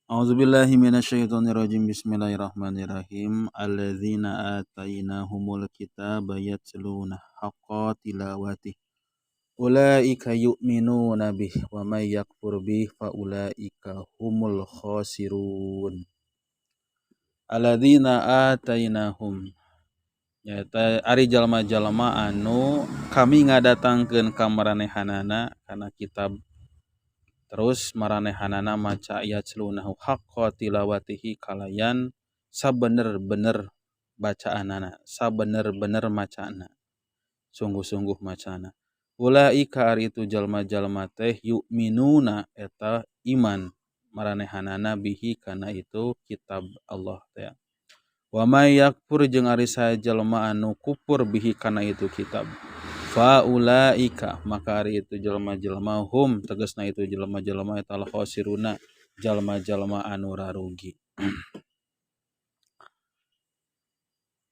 A'udzubillahi minasyaitonirrajim. Bismillahirrahmanirrahim. Alladzina atainahumul kitaba yatluna haqqa tilawatih. Ulaika yu'minuna bih wa may yakfur bih fa ulaika humul khasirun. Alladzina atainahum nyata ari jalma-jalma anu kami ngadatangkeun ka maranehanana kana kitab. Terus maranehanana maca yatslunahu haqqa tilawatihi kalayan sabener-bener bacaanana, sabener-bener macana, sungguh-sungguh macana. Ulaika ari itu jalma-jalma teh yu'minuna eta iman maranehanana bihi kana itu kitab Allah teh. Wa may yakfur jeung ari sae jalma anu kufur bihi kana itu kitab. Fa ulaika maka ari itu jelema-jelema hum tegasna itu jelema-jelema eta al khosiruna jelema-jelema anu rarugi.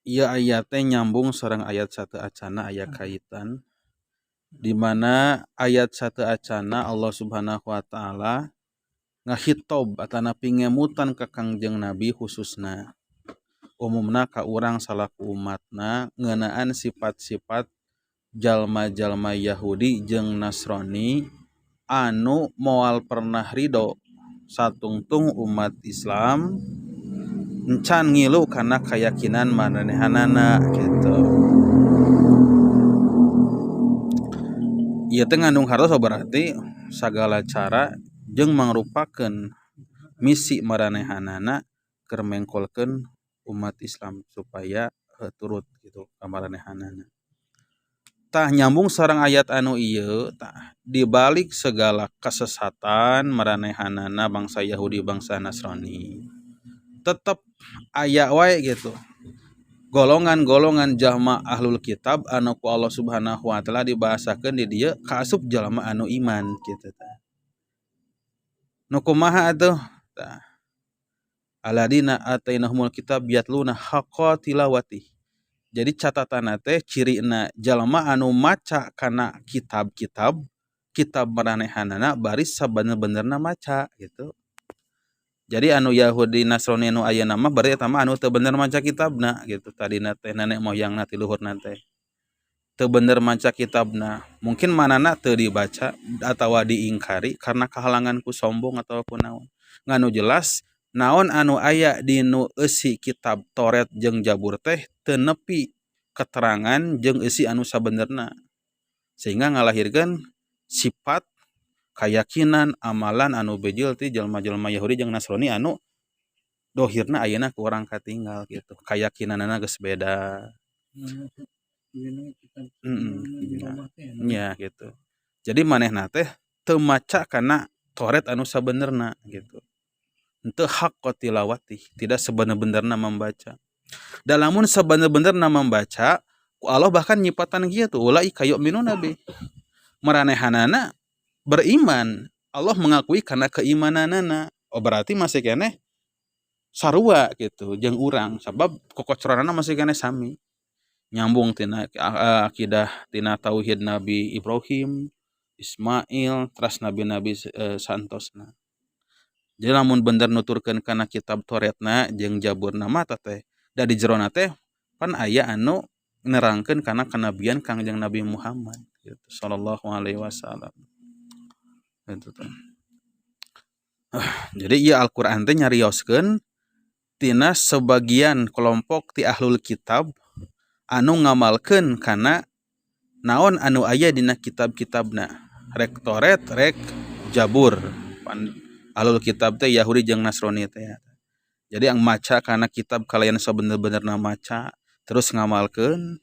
Ieu ayat teh nyambung sareng ayat satu acana aya kaitan di mana ayat satu acana Allah Subhanahu wa taala ngahitob atana pingemutan ka Kangjeng Nabi khususna umumna ka urang salaku umatna ngeunaan sifat-sifat jalma-jalma Yahudi jeung Nasrani anu moal pernah ridho satungtung umat Islam encan ngilu kana keyakinan maranehanana gitu. Ieu teh ngandung hartos berarti sagala cara jeung mangrupakeun misi maranehanana keur mengkolkeun umat Islam supaya turut gitu ka maranehanana. Tah nyambung sareng ayat anu ieu tah dibalik segala kesesatan maranehanana bangsa Yahudi bangsa Nasrani tetep aya wae gitu golongan-golongan jalma ahlul kitab anu ku Allah Subhanahu wa taala dibahasakeun di dieu kaasup jalma anu iman kitu tah. Nu kumaha atuh tah alladzina atainahumul kitab yatluna haqqa tilawatih. Jadi catatan teh cirina jalma anu maca kana kitab maranehanana baris sabener-benerna maca gitu. Jadi anu Yahudi Nasrani anu ayeuna mah bari eta mah anu teu bener maca kitabna gitu. Tadina teh nenek moyangna ti luhurna teh teu bener maca kitabna. Mungkin manana teu dibaca atawa diingkari karena kehalangan ku sombong atawa ku naon. Nganu jelas naon anu aya dinu eusi kitab Toret jeung Jabur teh teu nepi keterangan jeung eusi anu sabenerna sehingga ngalahirkeun sifat keyakinan amalan anu bejil ti jalma-jalma Yahudi jeung Nasrani anu dohirna ayeuna ku urang katinggal gitu keyakinanna geus beda. Ya gitu. Jadi manehna teh teu maca kana Toret anu sabenerna gitu. Henteu haqqa tilawati, tidak sebenar-benarna membaca. Dalamun sebenar-benarna membaca, ku Allah bahkan nyipatan kieu ulaika yu'minuna bi. Maranehanana beriman, Allah mengakui karena keimananana. Oh berarti masih keneh sarua gitu jeung urang sabab kokocoranana masih keneh sami. Nyambung tina akidah tina tauhid Nabi Ibrahim, Ismail, teras nabi-nabi santosna. Jadi lamun bener nuturkeun kana kitab Toretna jeung Jaburna mah teh da di jerona teh pan aya anu nerangkeun kana kenabian Kangjeng Nabi Muhammad gitu sallallahu alaihi wasallam. Itu teh. Jadi ieu Al-Qur'an teh nyarioskeun tina sebagian kelompok ti ahlul kitab anu ngamalkeun kana naon anu aya dina kitab-kitabna rek Toret rek Jabur. Ahlul kitab teh Yahudi jeung Nasrani teh. Jadi yang maca kana kitab kalayan sabener-benerna maca terus ngamalkeun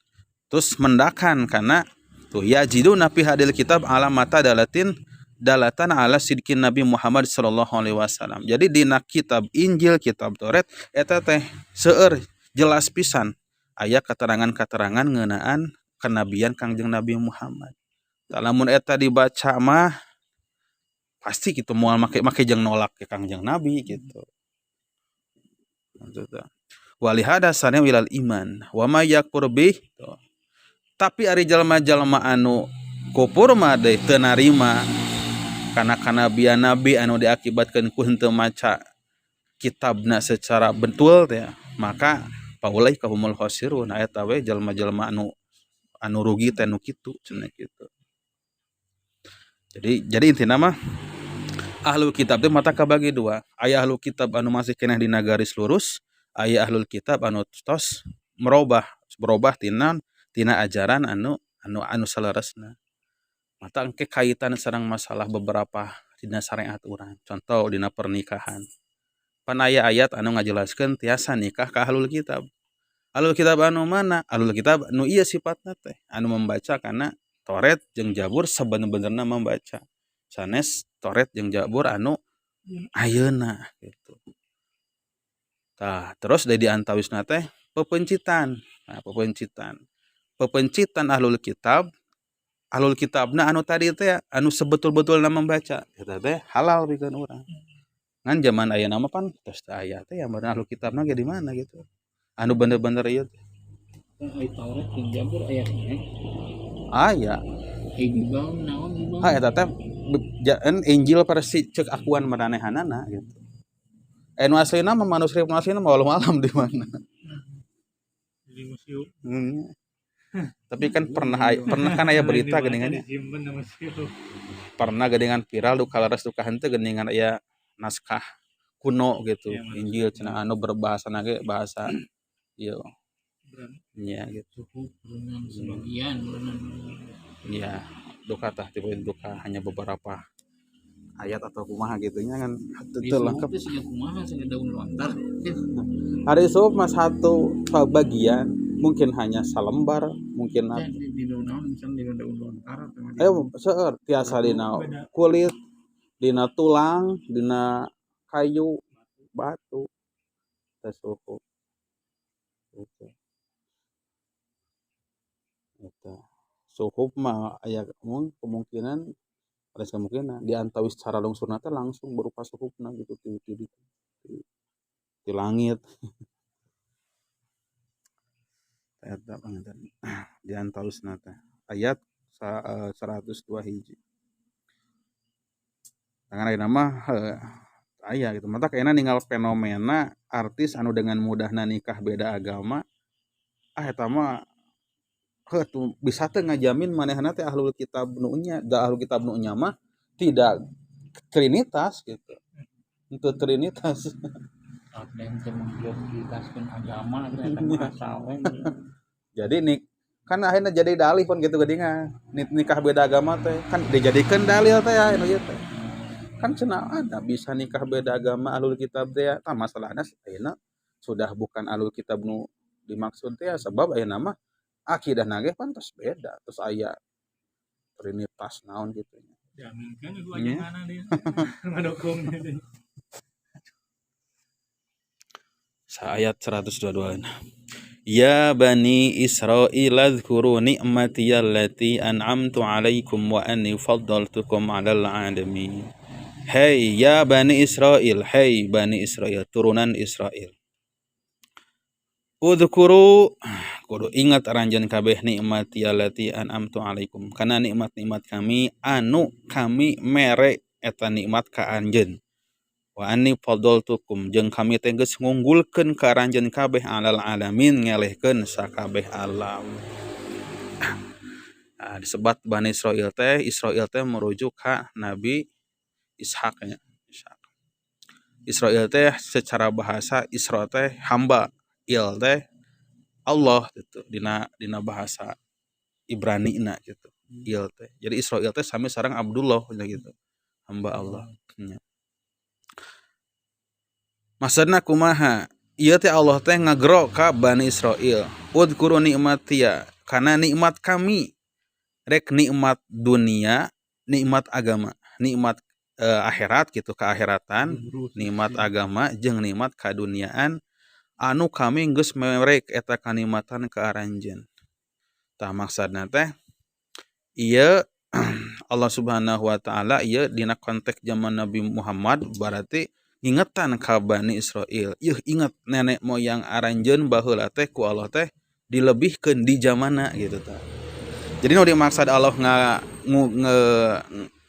terus mendakan kana tuh yajiduna fi hadil kitab alamata dalatan ala sidqin Nabi Muhammad sallallahu alaihi wasallam. Jadi dina kitab Injil, kitab Toret eta teh seueur jelas pisan aya keterangan-keterangan ngeunaan kenabian Kangjeng Nabi Muhammad. Lamun eta dibaca mah pasti gitu moal make jeung nolak ke Kangjeng Nabi gitu. Walihada sanem ilal iman wa may yakfur bih. Tapi ari jalma-jalma anu kufur mah deui teu narima kana kanabian nabi anu diakibatkeun ku henteu maca kitabna secara betul teh maka paulai kahumul khosirun eta we jalma-jalma anu rugi teh nu kitu cenah kitu. Jadi intina mah ahlul kitab teh mata kabagi dua. Aya ahlul kitab anu masih keneh dina garis lurus, aya ahlul kitab anu tos berubah tina ajaran anu salaresna. Mata engke kaitan sareng masalah beberapa dina syariat urang. Contoh dina pernikahan. Pan aya ayat anu ngajelaskeun tiasa nikah ka ahlul kitab. Ahlul kitab anu mana? Ahlul kitab anu ieu sifatna teh, anu membaca kana Toret jeung Jabur sabener-benerna membaca. Sanes Toret jeung Jabur anu ayeuna gitu. Tah, terus dari diantawisna teh pepencitan. Nah, pepencitan ahlul kitabna anu tadi teh anu sebetul-betulna membaca. Eta teh halal pikeun urang. Ngan zaman ayeuna mah pan tos teu aya teh yang bener ahlul kitabna ge di mana gitu. Anu bener-bener ieu teh. Ai Taurat jeung Jabur aya keneh. Aya. Bible naon Bible? Eta teh Injil versi ceuk akuan maranehanana gitu. Nu aslina mah manuskrip aslina mah walau alam di mana. Di museum. Tapi kan pernah kan aya berita geuningan. Pernah geuningan viral du kalares du kahenteu geuningan aya naskah kuno gitu. Ya, Injil cenah anu berbahasa ge bahasa ieu. Nya gitu. Sebagian ya duka tah tiba duka hanya beberapa ayat atau kumaha gitu nya kan teu lengkap kumaha sing daun lontar hari sup mas satu bagian mungkin hanya salembar mungkin di daun lontar seueur tiasa dina kulit dina tulang dina kayu batu teh suku gitu. Suhup mah aya kemungkinan ada kemungkinan diantawis secara lungsurna teh langsung berupa suhupna gitu di langit. Eta panganten diantawisna teh ayat 102 hiji. Tangan ayeuna mah aya gitu. Mata kayakna ninggal fenomena artis anu dengan mudahna nikah beda agama. Eta mah tuh bisa teh ngajamin manehna teh ahlul kitab nu nya, da ahlul kitab nu nya mah tidak trinitas gitu. Itu trinitas. Yang mengidentitaskeun agama eta masalah. Jadi nih kan akhirnya jadi dalih pun gitu geuningan. Nikah beda agama teh kan dijadikeun dalil teh anu ieu teh. Kan cenah ada bisa nikah beda agama ahlul kitab teh tah masalahna ayeuna sudah bukan ahlul kitab nu dimaksud teh sebab ayeuna mah akidah nage pantas beda terus aya trinitas naon gitu jaminkan itu ajanganna dia ngadokong dia sa ayat 122 ya bani Israil adhkuru ni'mati allati an'amtu 'alaikum wa anni faddaltukum 'alal 'alamin hey ya bani Israil hey bani Israil turunan Israil udhkuru kudu ingat aranjeun kabeh nikmati allati an'amtu alaikum kana nikmat-nikmat kami anu kami mere eta nikmat ka anjeun wa anni fadaltukum jeung kami teh geus ngunggulkeun ka aranjeun kabeh alal alamin ngelehkeun sakabeh alam. Nah, disebat Bani Israil teh merujuk ka Nabi Ishak nya. Israil teh secara bahasa Isra teh hamba il teh Allah gitu dina bahasa Ibrani gitu il teh jadi Israil teh sami sareng Abdullah gitu hamba Allah nya. Maksudna kumaha ieu teh Allah teh ngagero ka Bani Israil udhkuru nikmatiya kana nikmat kami rek nikmat dunia nikmat agama nikmat akhirat gitu keakhiratan nikmat agama jeung nikmat kaduniaan anu kami geus merek eta kanikmatan ke aranjeun. Tah maksudna teh ieu Allah Subhanahu wa taala ieu dina konteks zaman Nabi Muhammad berarti ingetan ka Bani Israil. Yeuh ingat nenek moyang aranjeun baheula teh ku Allah teh dilebihkeun di zamanna gitu tah. Jadi nu dimaksud Allah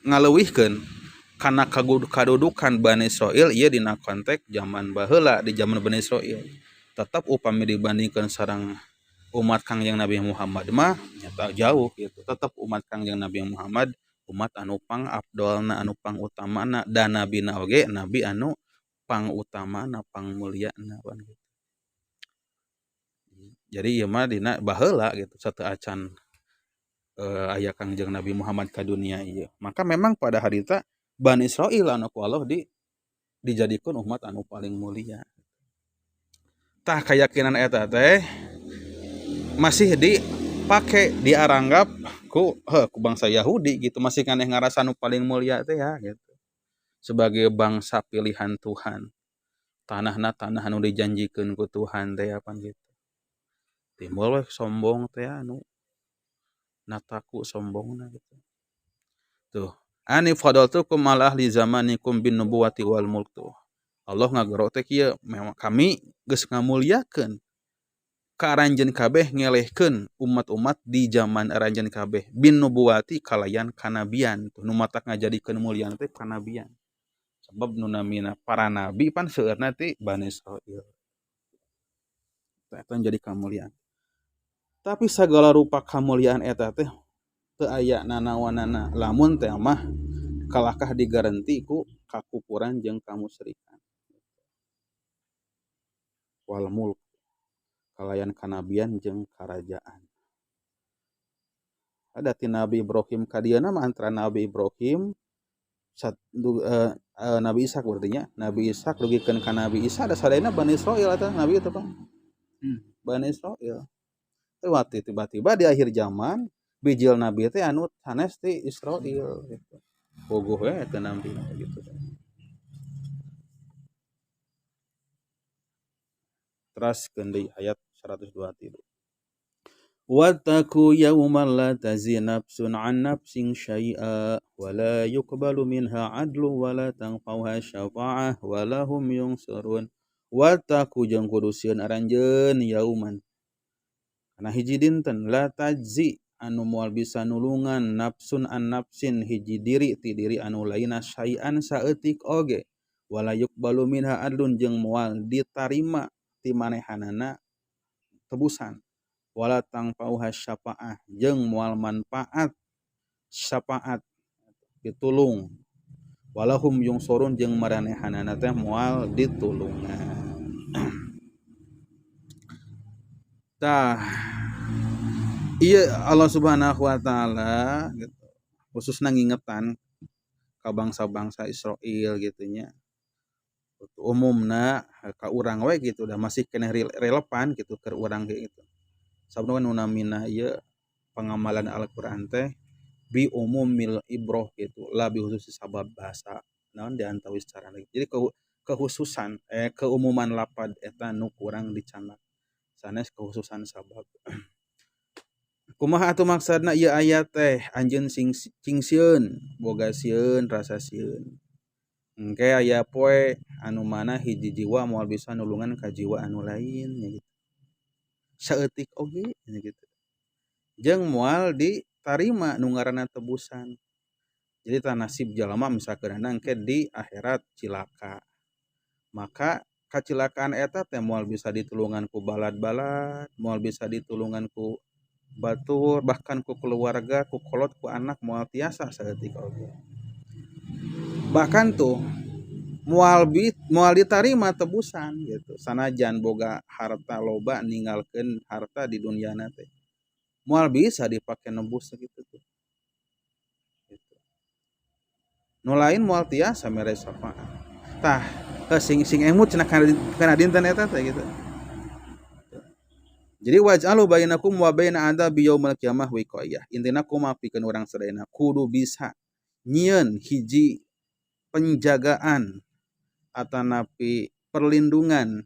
ngaleuwihkeun karena kadudukan Bani Israil ieu dina konteks zaman baheula di zaman Bani Israil tetap upami dibandingkan sareng umat Kangjeng Nabi Muhammad mah nyata jauh gitu. Tetap umat Kangjeng Nabi Muhammad umat anu pang afdolna anu pang utamana dan nabina oge nabi anu pang utamana pang mulyana pan gitu. Jadi ieu mah dina baheula gitu sateu acan aya Kangjeng Nabi Muhammad ka dunia ieu. Maka memang pada harita Bani Israil anu ku Allah dijadikeun umat anu paling mulia. Tah keyakinan eta teh masih dipake diaranggap ku bangsa Yahudi gitu masih kaneh ngarasa nu paling mulia teh ya gitu. Sebagai bangsa pilihan Tuhan. Tanahna tanah anu dijanjikeun ku Tuhan teh apa gitu. Timbul we sombong teh anu nataku sombongna gitu. Tuh, ani fadaltukum ala ahli zamanikum bin nubuwati wal mulk tuh. Allah ngagero teh kieu memang kami geus ngamuliakeun ka aranjeun kabeh ngelehkeun umat-umat di zaman aranjeun kabeh bin nubuwati kalayan kanabian tuh nu matak ngajadikeun mulian teh kanabian. Sebab nu namina para nabi pan seueurna ti Bani Israil. Eta jadi kamuliaan. Tapi segala rupa kamuliaan eta teh teu aya nanawanana lamun teh mah kalahkah digaranti ku kakufuran jeung kamusyrikan. Wal mulk kalayan kanabian jeung karajaan. Ada ti Nabi Ibrahim kadieuna mah antara Nabi Ibrahim Nabi Ishak berarti nya Nabi Ishak dugikeun ka Nabi Isa ada sadayana Bani Israil eta Nabi eta Bang. Bani Israil. Teu tiba-tiba di akhir zaman bijil Nabi teh anu sanes ti Israil gitu. Bogoh we eta Nabi gitu. Teraskeun deui ayat 123. Wattaqu yawman la tajzi nafsun an nafsin syai'a wa la yuqbalu minha 'adlun wa la tanfa'uha syafa'ah wa lahum yunsarun. Wattaqu jeung kudu sieun aranjeun yauman. Kana hiji dinten la tajzi anu moal bisa nulungan nafsun an nafsin hiji diri ti diri anu lainna syai'an saeutik oge. Wa la yuqbalu minha 'adlun jeung moal ditarima ti manehanana tebusan. Wala tangpauha syafa'ah jeung moal manfaat syafaat ditulung walahum yungsorun jeung maranehanana teh moal ditulungan. Tah ieu Allah Subhanahu wa taala gitu khususna ngingetan ka bangsa-bangsa Israil gitu nya umumna ka urang we gitu da masih keneh relevan gitu keur urang ge gitu. Sabda nu namina ieu pangamalan Al-Qur'an teh bi umumil ibrah gitu la bi khusus sabab bahasa naon diantawis cara jadi kekhususan keumuman lapad eta nu kurang dicandak sanes kekhususan sabab. Kumaha atuh maksudna ieu ayat teh anjeun cing sieun boga sieun rasa sieun engke aya poe anu mana hiji jiwa moal bisa nulungan ka jiwa anu lain nya gitu. Saeutik oge gitu. Jeung moal ditarima nu ngaranna tebusan. Jadi tah nasib jalma misalkeun engke di akhirat cilaka. Maka kacilakaan eta teh moal bisa ditulungan ku balad-balad, moal bisa ditulungan ku batur, bahkan ku keluarga, ku kolot, ku anak moal tiasa saeutik oge. Bahkan tuh moal ditarima tebusan gitu sanajan boga harta loba ninggalkeun harta di duniana teh moal bisa dipake nebus gitu tuh gitu. Nu lain moal tiasa mere syafaat tah sing emut cenah kana dinten eta teh gitu. Jadi waj'alu bainakum wa baina adzabi yaumil qiyamah wiqayah intina kumaha pikeun urang sadayana kudu bisa nyieun hiji penjagaan atanapi perlindungan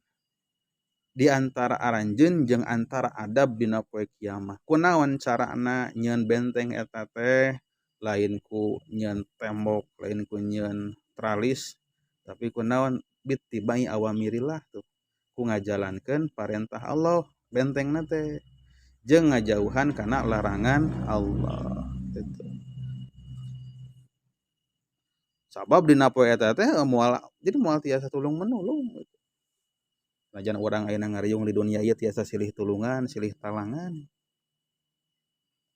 di antara aranjeun jeung antara adab dina poe kiamah. Kunaon carana nyieun benteng eta teh lain ku nyieun tembok, lain ku nyieun tralis, tapi kunaon bittibai awamirillah tuh. Ku ngajalankeun parentah Allah bentengna teh jeung ngajauhan kana larangan Allah gitu. Sabab dina poe eta teh moal tiasa tulung menolong. Najan urang ayeuna ngariung di dunia ieu tiasa silih tulungan, silih talangan.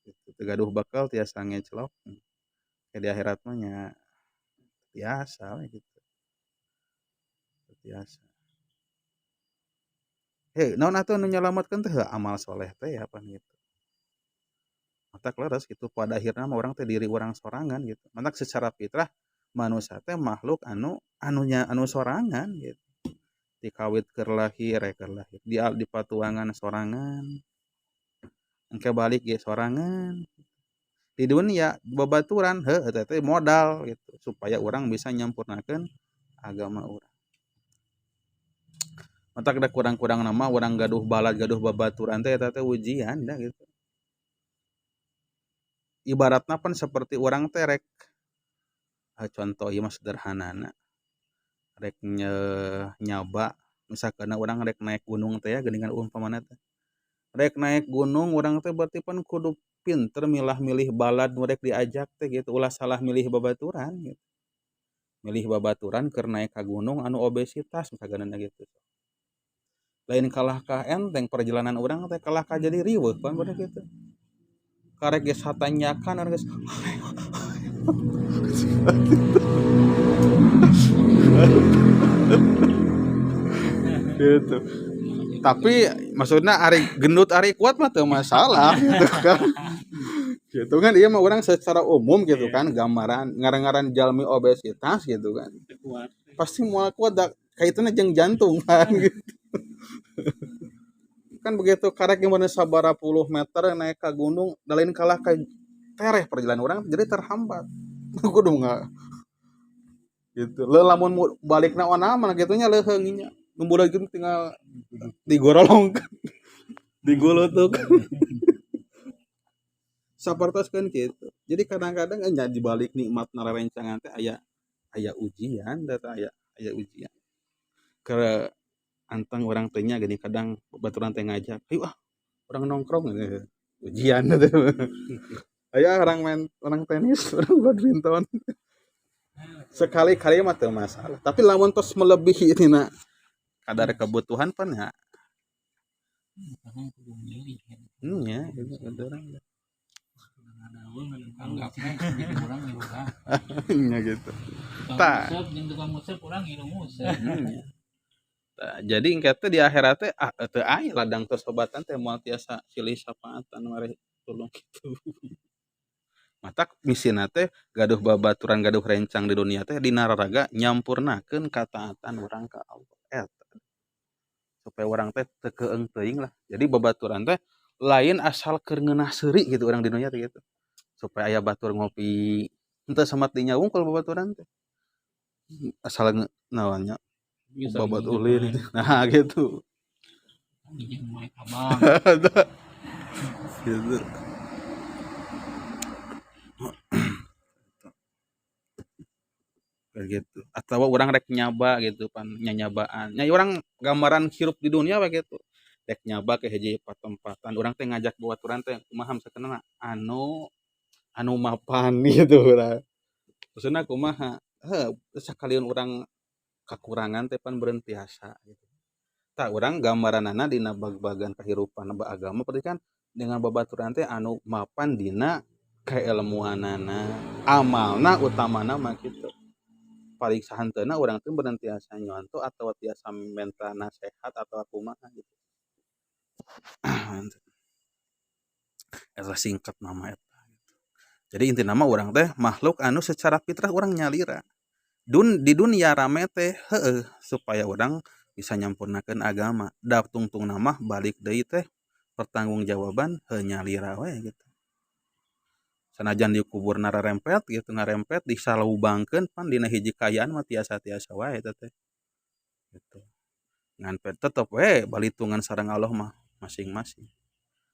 Teu gaduh bekal tiasa ngeclok. Di akhirat mah nya tiasa we gitu. Tiasa. Naon atuh nu nyalametkeun teh amal soleh teh apa gitu. Matak leres gitu pada akhirna mah urang teh diri urang sorangan gitu. Matak secara fitrah manusia teh makhluk anu sorangan gitu. Dikawit keur lahir di patuangan sorangan engke balik ge sorangan di dunia babaturan eta teh modal gitu supaya orang bisa nyampurnakeun agama urang. Matak da kurang-kurang nama urang gaduh balad gaduh babaturan teh eta teh ujian da gitu. Ibaratna pan seperti urang teh rek contoh ieu mah sederhanana rek nyaba misalkan urang rek naik gunung teh ya geuningan umpamana teh rek naik gunung urang teh berarti pan kudu pinter milah-milih balad nu rek diajak teh gitu ulah salah milih babaturan gitu. Milih babaturan keur naik ka gunung anu obesitas misalkanna gitu. Lain kalah ka enteng perjalanan urang teh kalah ka jadi riweuh pan bener gitu. Karek geus hatanyakan geus gitu. Tapi maksudnya ari gendut ari kuat mah teu masalah gitu kan. Gitu kan ieu mah urang secara umum gitu kan gambaran ngaran-ngaran jalmi obesitas gitu kan. Pasti moal kuat da kaitanna jeung jantung kan gitu. Kan begitu karek gimana sabaraha puluh meter naik ka gunung da lain kalah ka tereh perjalanan urang jadi terhambat. Kudu nggak gitu. Lamun balikna onah mah kitu nya leuheung nya. Nu budakeun tinggal digorolongkeun. Digolotok. Sapertoskeun kitu. Jadi kadang-kadang nya dibalik nikmatna rerencangan teh aya ujian da teh aya ujian. Ke anteng urang teh nya geuning kadang baturan teh ngajak, "Hayu urang nongkrong." Ujian teh. Aya orang tenis, orang badminton. Sekali-kali mah teu masalah, tapi lamun tos melebihi tina kadar kebutuhan pan ya. Nya gitu urang. Nya gitu. Tah. Jadi engke teh di akhirat teh teu aya ladang tosobatan teh moal tiasa silih sapaatan mari tulung kitu. Matak misina teh gaduh babaturan gaduh rencang di dunia teh dina raraga nyampurnakeun kataatan urang ka Allah eta. Supaya urang teh teu keeng teuing lah. Jadi babaturan teh lain asal keur ngeunah seuri gitu urang di dunia teh gitu. Supaya aya batur ngopi henteu samat dinya wungkul babaturan teh. Asal naon nya babat ulin nah gitu. Gitu. Kayak gitu. Atau orang rek nyaba gitu pan nyanyabaan. Nya urang gambaran hirup di dunia we gitu. Rek nyaba ke hiji tempatan. Urang teh ngajak babaturan teh kumaha sakeuna anu mapan gitu lah. Maksudna kumaha? Sakalian urang kakurangan teh pan berhenti asa gitu. Tah urang gambaranana dina bag-bagan kahirupan agama berarti kan dengan babaturan teh anu mapan dina kailmuanana, amalna utamana mah kitu. Paling sahanteuna urang teh berhenti asa nyonto atau tiasa mentalna sehat atau kumaha gitu. Eta singkat nama eta gitu. Jadi intina mah urang teh makhluk anu secara fitrah urang nyalira. Di dunia rame teh supaya urang bisa nyampurnakeun agama. Da tungtungna mah balik deui teh pertanggungjawaban nyalira we gitu. Sanajan di kuburna rarempet gitu ngarempet disalubangkeun pan dina hiji kayaan mah tiasa-tiasa wae eta teh. Gitu. Ngan tetep we balitungan sareng Allah mah masing-masing.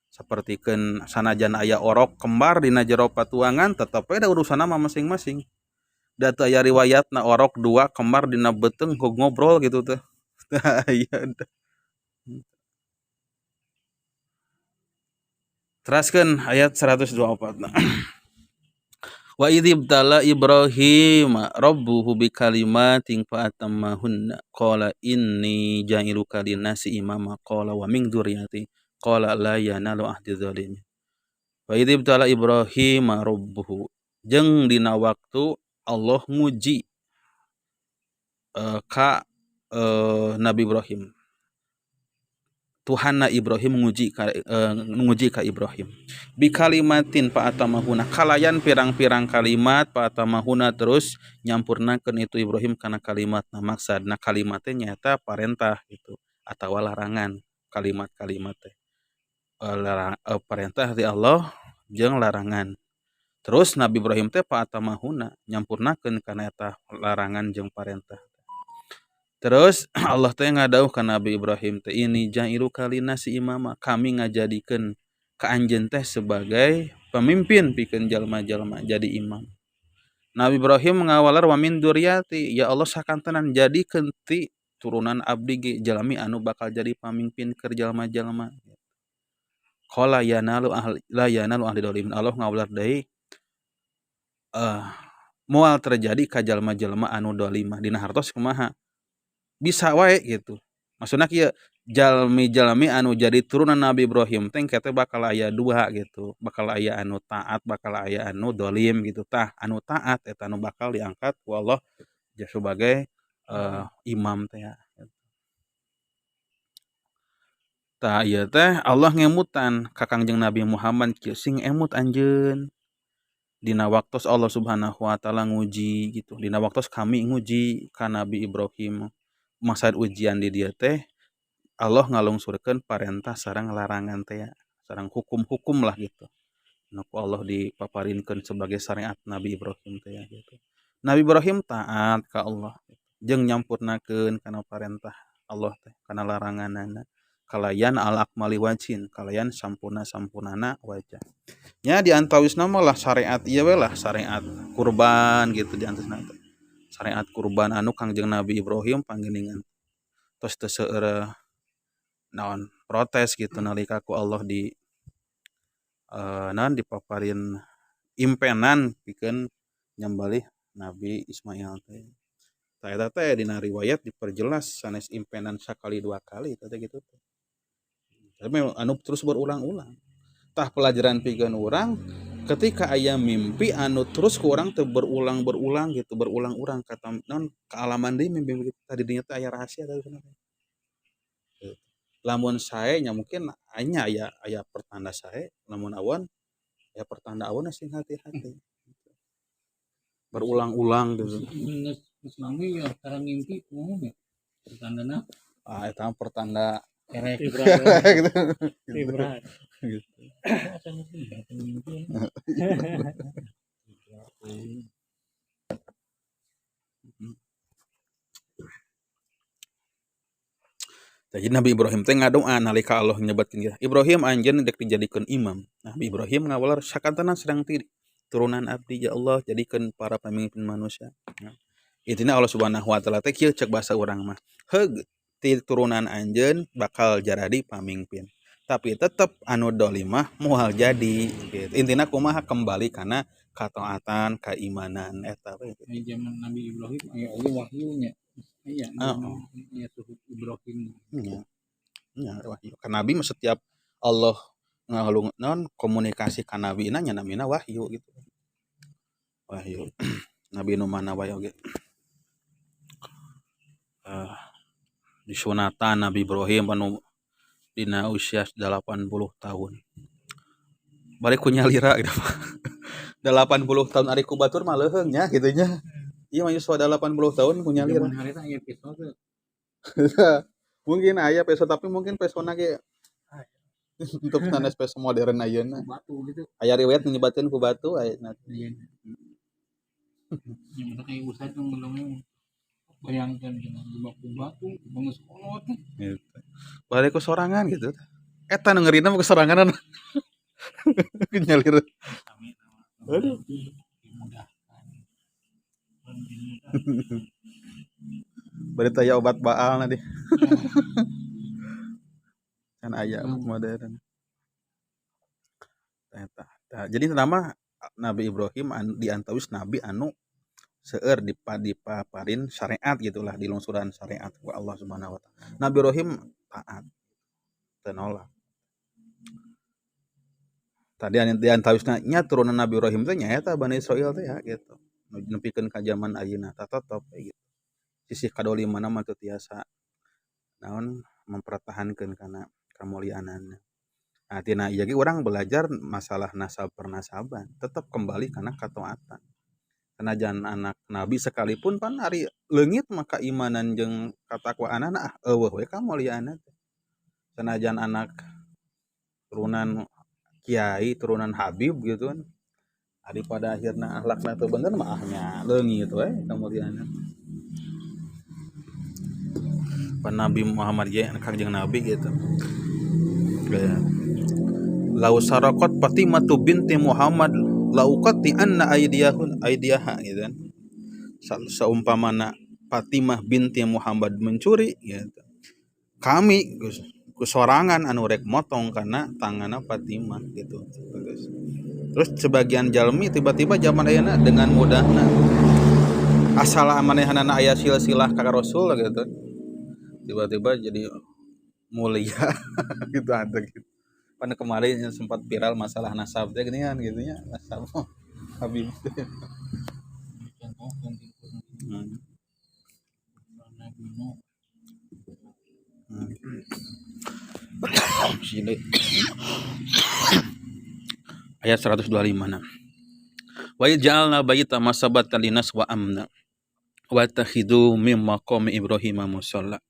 Sapertikeun sanajan aya orok kembar dina jero patuangan tetep we da urusanna mah masing-masing. Da teu aya riwayatna orok dua kembar dina beuteung ngobrol gitu teh. Iya. Teraskeun ayat 124. Wa idzibtala Ibrahim rabbuhu bikalimatin fa atammahunna qala inni ja'iluka linnasi imama qala wa min dzurriyyati qala la yanalu ahdi dzalimin. Wa idzibtala Ibrahim rabbuhu jeung dina waktu Allah nguji ka Nabi Ibrahim. Tuhanna Ibrahim nguji ka Ibrahim. Bi kalimatin fa atamahuna kalayan pirang-pirang kalimat fa atamahuna terus nyampurnakeun itu Ibrahim kana kalimatna maksudna kalimat teh nyaeta parentah gitu atawa larangan kalimat-kalimat teh. Parentah ti Allah jeung larangan. Terus Nabi Ibrahim teh fa atamahuna nyampurnakeun kana eta larangan jeung parentah. Terus Allah teh ngadauh ka Nabi Ibrahim teh ini jailuka linnasi imama kami ngajadikeun ka anjeun teh sebagai pemimpin pikeun jalma-jalma jadi imam. Nabi Ibrahim ngawalar wa min dzurriyyati ya Allah sakantenan jadikeun ti turunan abdi ge jalmi anu bakal jadi pamimpin keur jalma-jalma. Qala la yanalu ahli dzalimin Allah ngawalar deui moal terjadi ka jalma-jalma anu zalimah dina hartos kumaha bisa wae gitu. Maksudna kieu jalmi-jalmi anu jadi turunan Nabi Ibrahim teh kete bakal aya dua gitu. Bakal aya anu taat, bakal aya anu dolim gitu. Tah anu taat eta anu bakal diangkat ku Allah sebagai imam teh ya. Tah ieu teh Allah ngemutan ka Kangjeng Nabi Muhammad kieu sing emut anjeun. Dina waktos Allah Subhanahu wa taala nguji gitu. Dina waktos kami nguji ka Nabi Ibrahim. Maksud ujian di dieu teh Allah ngalungsurkeun parentah sareng larangan teh ya, sareng hukum-hukum lah gitu. Nu ku Allah dipaparinkeun sebagai syariat Nabi Ibrahim teh ya gitu. Nabi Ibrahim taat ka Allah jeung nyampurnakeun kana parentah Allah teh kana laranganna. Kalayan al akmali wajhin, kalayan sampurna-sampurnana wajah. Nya di antawisna mah lah syariat ieu we lah syariat kurban gitu di antawisna teh. Syariat kurban anu Kangjeng Nabi Ibrahim panggeuningan tos teu seueur naon protes gitu nalika ku Allah di naon dipaparin impenan pikeun nyambalih Nabi Ismail teh. Tah eta teh dina riwayat diperjelas sanes impenan sakali dua kali teh gitu teh. Tapi anu terus berulang-ulang. Tah pelajaran pikeun urang ketika aya mimpi anu terus ku urang teu berulang-berulang gitu, berulang-ulang kata naon kaalaman deui mimpi begitu tadi dinya teh aya rahasia tadi sebenarnya. Lamun sae nya mungkin anya aya pertanda sae, lamun awan aya pertanda awan sing hati-hati. Berulang-ulang gitu. Geus manggi ya cara ngimpi kumaha ya? Pertandana Eta pertanda kerek gitu. berat. Gitu. Jadi Nabi Ibrahim teh ngadoa nalika Allah nyebatkeun kieu. Ibrahim anjeun dek dijadikeun imam. Nabi Ibrahim ngawalar sakantana sedang turunan abdi ya Allah jadikeun para pemimpin manusia. Intina Allah Subhanahu wa taala teh kieu cek basa urang mah. Heug ti turunan anjeun bakal jadi pamimpin. Tapi tetep anu dolimah moal jadi gitu. Intina kumaha kembali kana kataatan, keimanan eta we. Di zaman Nabi Ibrahim aya oge wahyunya. Iya, ya suhud Ibrahim. Nya. Nya wahyu. Ka nabi mah setiap Allah ngalung naon komunikasi ka nabina nya namina wahyu gitu. Wahyu. Nabi nu mana wae oge. Disunatan Nabi Ibrahim anu dina usia 80 tahun. Bari ku nyalira gitu. 80 tahun ari ku batur mah leuheung nya kitu nya. Ieu mah geus 80 tahun ku nyalira. Zaman harita aya episode. Mungkin aya peso tapi mungkin pesona ge untuk sanes peso modern ayeuna. Batu gitu. Aya riwayat nyebatkeun ku batu aya Iya. Yang kayak usaha yang belum bayangkan gitu batu bangun sekolah tuh gitu. Bari ku sorangan gitu. Eta nu ngeurina mah kesoranganan. Nyalir. kami Aduh. dimudahkan Bari taya obat baal na deh. Kan aya modern. Eta. Jadi nama Nabi Ibrahim di antawis nabi anu seueur dipaparin syariat gitulah di lungsuran syariat ku Allah Subhanahu wa taala. Nabi Ibrahim taat teu nolak. Tadi di antawisna nya turunan Nabi Ibrahim teh nyaeta Bani Israil teh ya gitu. Nepikeun ka zaman ayeuna tatotop gitu. Sisih kadolimanna mah teu tiasa naon mempertahankeun kana kamuliaanna. Nah, tina ieu ge urang belajar masalah nasab pernasaban, tetep kembali kana kataatan. Sanajan anak nabi sekalipun pan ari leungit mah keimanan jeung katakwaanana eueuh we kamuliaanna teh. Sanajan anak turunan kiai, turunan habib gitu kan. Ari pada akhirna akhlakna teu bener mah nya leungit we kamuliaanna. Pan Nabi Muhammad ge Kangjeng Nabi gitu. Lau sarakot Fatimatu binti Muhammad lauqati anna aidiyaha gitu kan. Saumpamana Fatimah binti Muhammad mencuri gitu. Kami kusorangan anu rek motong kana tanganna Fatimah gitu. Terus sebagian jalmi tiba-tiba zaman ayeuna dengan mudahna asal manehanana aya silsilah ka Rasul gitu. Tiba-tiba jadi mulia gitu ada gitu. Pada kemarin sempat viral masalah nasab teh geuningan gitu nya nasab Habib teh. Ayat 125 nah. Wa ja'alna baita masabatan linas wa amna wa takhidu mim maqami Ibrahim musalla.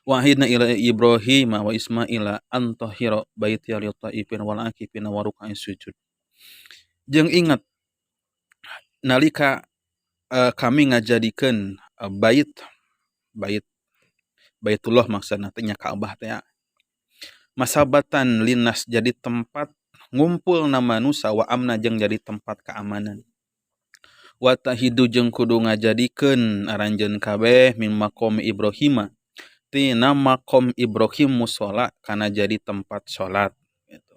Wahidna ila Ibrahim wa Ismaila an tahira baiti lil taifin wal akifin wa ruk'is sujud. Jeung ingat nalika kami ngajadikeun Baitullah maksudna teh nya Ka'bah teh masabatan linnas jadi tempat ngumpulna manusia wa amna jeung jadi tempat keamanan. Wa tahidu jeung kudu ngajadikeun aranjeun kabeh mim maqam Ibrahim tina maqam Ibrahim mushola kana jadi tempat salat gitu.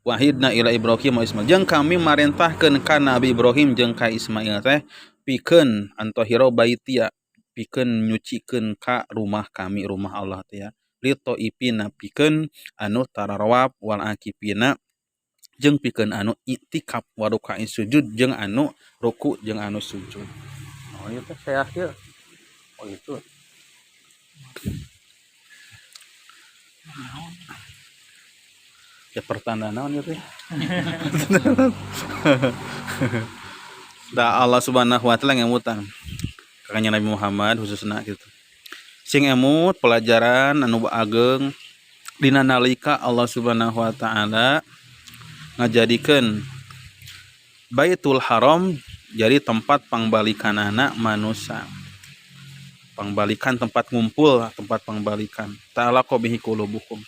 Wahidna ila Ibrahim wa Ismail jeung kami marentahkeun ka Nabi Ibrahim jeung ka Ismail teh pikeun antahira baitia pikeun nyucikeun ka rumah kami rumah Allah teh ya lito ipina pikeun anu tararawab wal akifina jeung pikeun anu iktikaf wa ruka'is sujud jeung anu ruku jeung anu sujud. Oh ieu teh saya akhir. Oh itu. Ya pertanda naon ieu teh. Da Allah Subhanahu wa taala ngemutan kakanya Nabi Muhammad khususna gitu. Sing emut pelajaran anu ageng dina nalika Allah Subhanahu wa taala ngajadikeun Baitul Haram jadi tempat pangbalikanana manusia. Pangbalikan tempat ngumpul, tempat pangbalikan. Ta'ala qabihi qulubukum.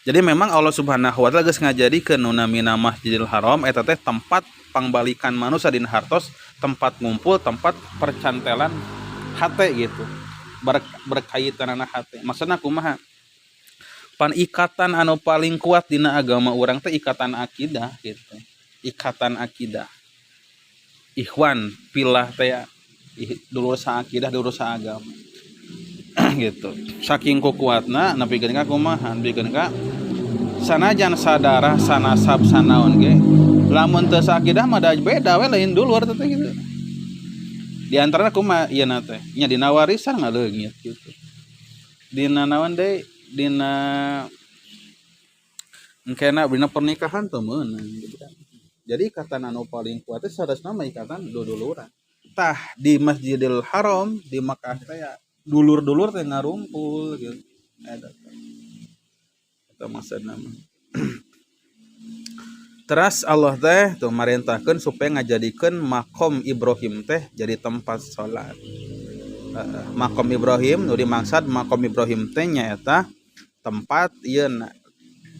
Jadi memang Allah Subhanahu wa taala geus ngajadikeun nu namina Masjidil Haram eta teh tempat pangbalikan manusia dina hartos, tempat ngumpul, tempat percantelan hate gitu. Berkaitanana hate. Maksudna kumaha? Pan ikatan anu paling kuat dina agama urang teh ikatan akidah gitu. Ikatan akidah. Ikhwan pilah teh dulur saakidah dulur saagama. Gitu. Saking kuatna napikeun ka kumaha? Napikeun ka sanajan sadara sanasab sanaon ge lamun teu saakidah mah da beda we lain dulur teh gitu. Di antarana kumaha ieu na teh? Nya dina warisan ngaleungit gitu. Dina naon deui? Dina engkena dina pernikahan teu meunang gitu kan. Jadi ikatan anu paling kuat teh saresna mah ikatan dulur-duluran. Tah di Masjidil Haram di Makkah teh dulur-dulur teh ngarumpul gitu. Eta maksudna mah. Teras Allah teh tuh marentahkeun supaya ngajadikeun maqam Ibrahim teh jadi tempat salat. Maqam Ibrahim nu dimaksud maqam Ibrahim teh nyaeta tempat ieu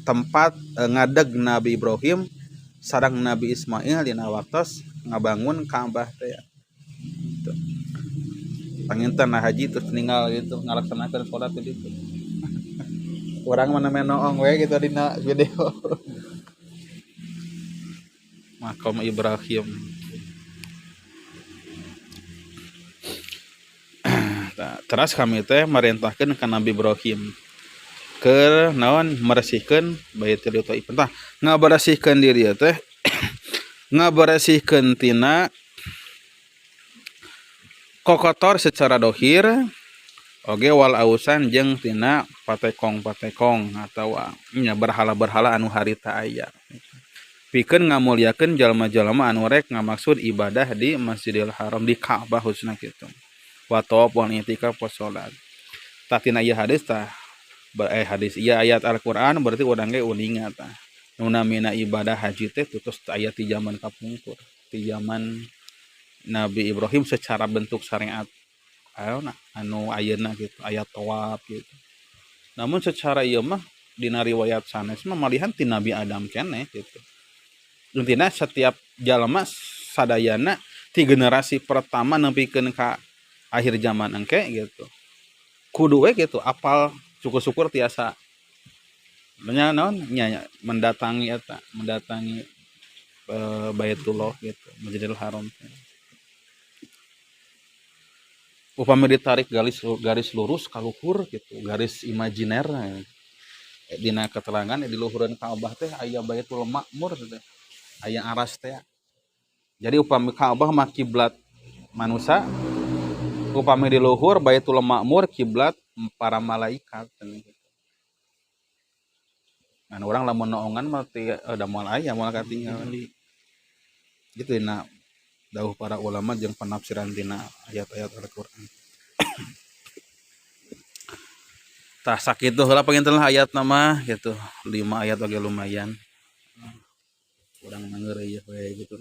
tempat ngadeg Nabi Ibrahim sareng Nabi Ismail dina waktos ngabangun Ka'bah teh. Gitu. Panginten haji terus ninggal gitu ngalaksanakeun salat di ditu. Urang mana menoong we gitu dina video. Makom Ibrahim. Nah, teras kami teh merintahkeun ka Nabi Ibrahim ke naon meresihkeun Baitul Thaif. Tah ngaberesihkeun diri teh ngaberesihkeun tina kokotor secara dohir oge wal ausan jeung tina patekong-patekong atau nya berhala-berhala anu harita aya. Pikeun ngamulyakeun jalma-jalma anu rek ngamaksud ibadah di Masjidil Haram di Ka'bah khususna kitu. Wa tawaf wal i'tikaf wa salat. Tah tina ieu hadis tah hadis ieu ayat Al-Qur'an berarti urang ge uninga tah. Nu namina ibadah haji teh tutus aya ti zaman kapungkur, ti zaman Nabi Ibrahim secara bentuk syariat anu ayeuna gitu, aya tawaf gitu. Namun secara ieu mah dina riwayat sanes mah malihan ti Nabi Adam keneh gitu. Intina setiap jalma sadayana ti generasi pertama nempikeun ka akhir zaman engke gitu. Kudu we gitu apal syukur-syukur tiasa nya naon nya mendatangi Baitullah gitu, Masjidil Haram. Upami ditarik garis lurus ka luhur gitu, garis imajiner dina keterangan di luhureun Ka'bah teh aya Baitul Ma'mur teh. Aya aras teh. Jadi upami Ka'bah mah kiblat manusia, upami di luhur Baitul Ma'mur kiblat para malaikat. Nah, orang lamun naongan mah da moal aya moal katinggal di gitu dina dawuh para ulama jeung penafsiran dina ayat-ayat Al-Qur'an. Tah sakitu heula panginten ayat nama gitu. 5 ayat oge lumayan. Urang mangeureuy we gitu.